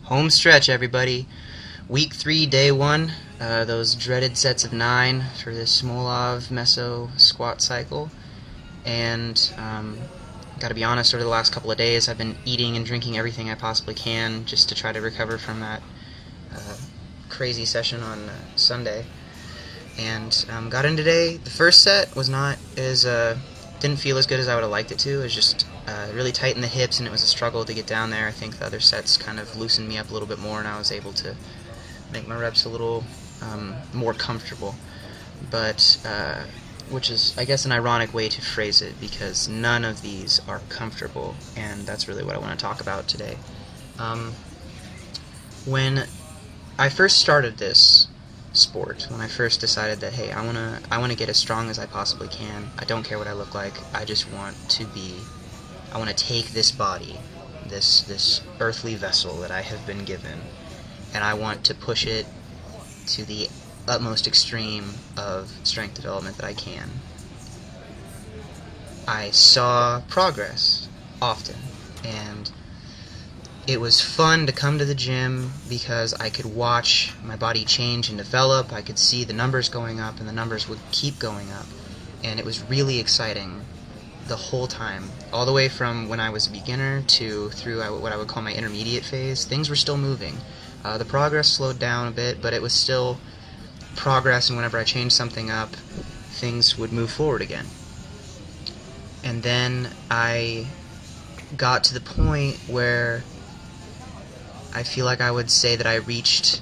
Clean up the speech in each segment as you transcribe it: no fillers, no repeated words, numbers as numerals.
Home stretch, everybody. Week 3, day 1. Those dreaded sets of 9 for this Smolov Meso squat cycle. And gotta be honest, over the last couple of days I've been eating and drinking everything I possibly can just to try to recover from that crazy session on Sunday. And got in today. The first set was not as didn't feel as good as I would have liked it to. It was just really tight in the hips, and it was a struggle to get down there. I think the other sets kind of loosened me up a little bit more, and I was able to make my reps a little more comfortable. But which is, I guess, an ironic way to phrase it, because none of these are comfortable, and that's really what I want to talk about today. When I first started this sport, when I first decided that, hey, I want to get as strong as I possibly can. I don't care what I look like. I want to take this body, this earthly vessel that I have been given, and I want to push it to the utmost extreme of strength development that I can. I saw progress often, and it was fun to come to the gym because I could watch my body change and develop. I could see the numbers going up, and the numbers would keep going up, and it was really exciting the whole time, all the way from when I was a beginner to through what I would call my intermediate phase. Things were still moving. The progress slowed down a bit, but it was still progress, and whenever I changed something up, things would move forward again. And then I got to the point where I feel like I would say that I reached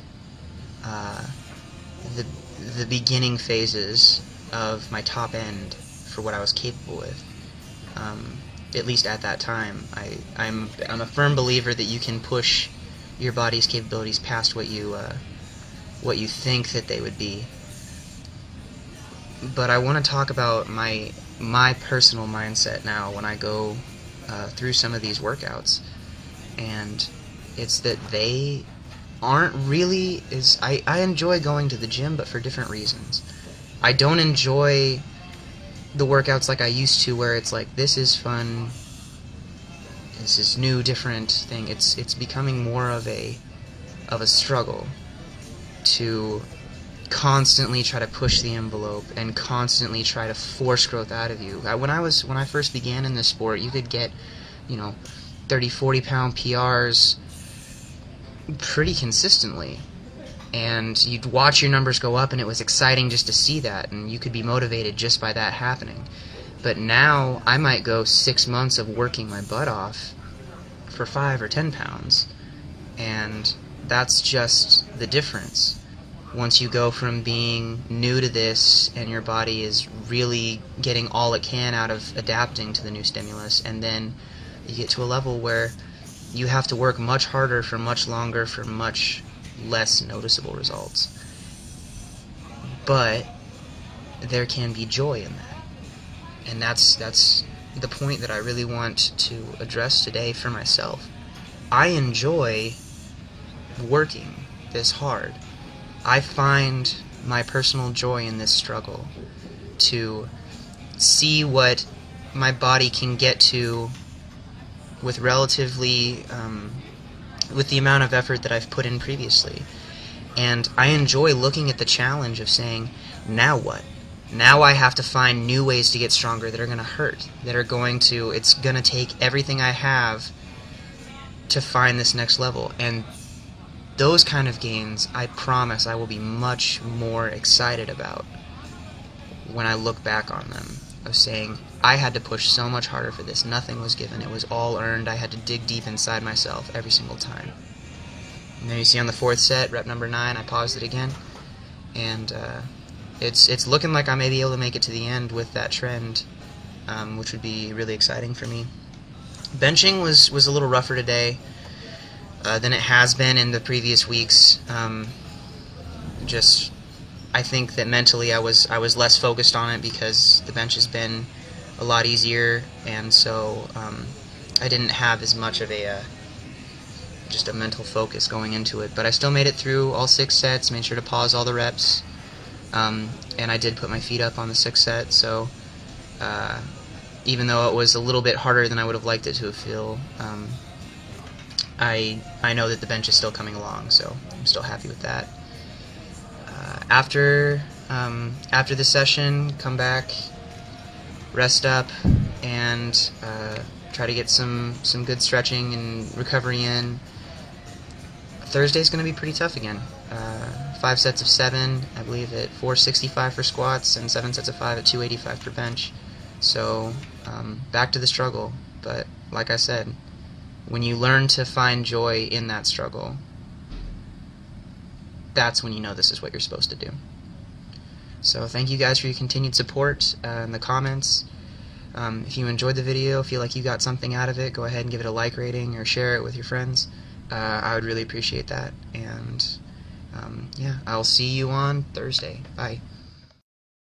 the beginning phases of my top end for what I was capable with. At least at that time, I'm a firm believer that you can push your body's capabilities past what you think that they would be. But I want to talk about my personal mindset now when I go through some of these workouts, and it's that they aren't really as... I enjoy going to the gym, but for different reasons. I don't enjoy the workouts like I used to, where it's like, this is fun, this is new, different thing. It's becoming more of a struggle to constantly try to push the envelope and constantly try to force growth out of you. When I first began in this sport, you could get 30-40 pound PRs pretty consistently, and you'd watch your numbers go up, and it was exciting just to see that, and you could be motivated just by that happening. But now I might go 6 months of working my butt off for 5 or 10 pounds, and that's just the difference. Once you go from being new to this, and your body is really getting all it can out of adapting to the new stimulus, and then you get to a level where you have to work much harder for much longer for much less noticeable results. But there can be joy in that. And that's the point that I really want to address today for myself. I enjoy working this hard. I find my personal joy in this struggle to see what my body can get to with relatively with the amount of effort that I've put in previously. And I enjoy looking at the challenge of saying, now what? Now I have to find new ways to get stronger that are going to hurt, it's going to take everything I have to find this next level. And those kind of gains, I promise I will be much more excited about when I look back on them, of saying, I had to push so much harder for this. Nothing was given. It was all earned. I had to dig deep inside myself every single time. And there you see on the 4th set, rep number 9, I paused it again. And it's looking like I may be able to make it to the end with that trend, which would be really exciting for me. Benching was a little rougher today than it has been in the previous weeks. I think that mentally I was less focused on it because the bench has been a lot easier, and so I didn't have as much of just a mental focus going into it. But I still made it through all 6 sets, made sure to pause all the reps, and I did put my feet up on the 6th set, so even though it was a little bit harder than I would have liked it to feel, I know that the bench is still coming along, so I'm still happy with that. After the session, come back, rest up, and try to get some good stretching and recovery in. Thursday's going to be pretty tough again. 5 sets of 7, I believe, at 465 for squats, and 7 sets of 5 at 285 for bench. So back to the struggle. But like I said, when you learn to find joy in that struggle, that's when you know this is what you're supposed to do. So thank you guys for your continued support in the comments. If you enjoyed the video, feel like you got something out of it, go ahead and give it a like rating or share it with your friends. I would really appreciate that. And yeah, I'll see you on Thursday. Bye.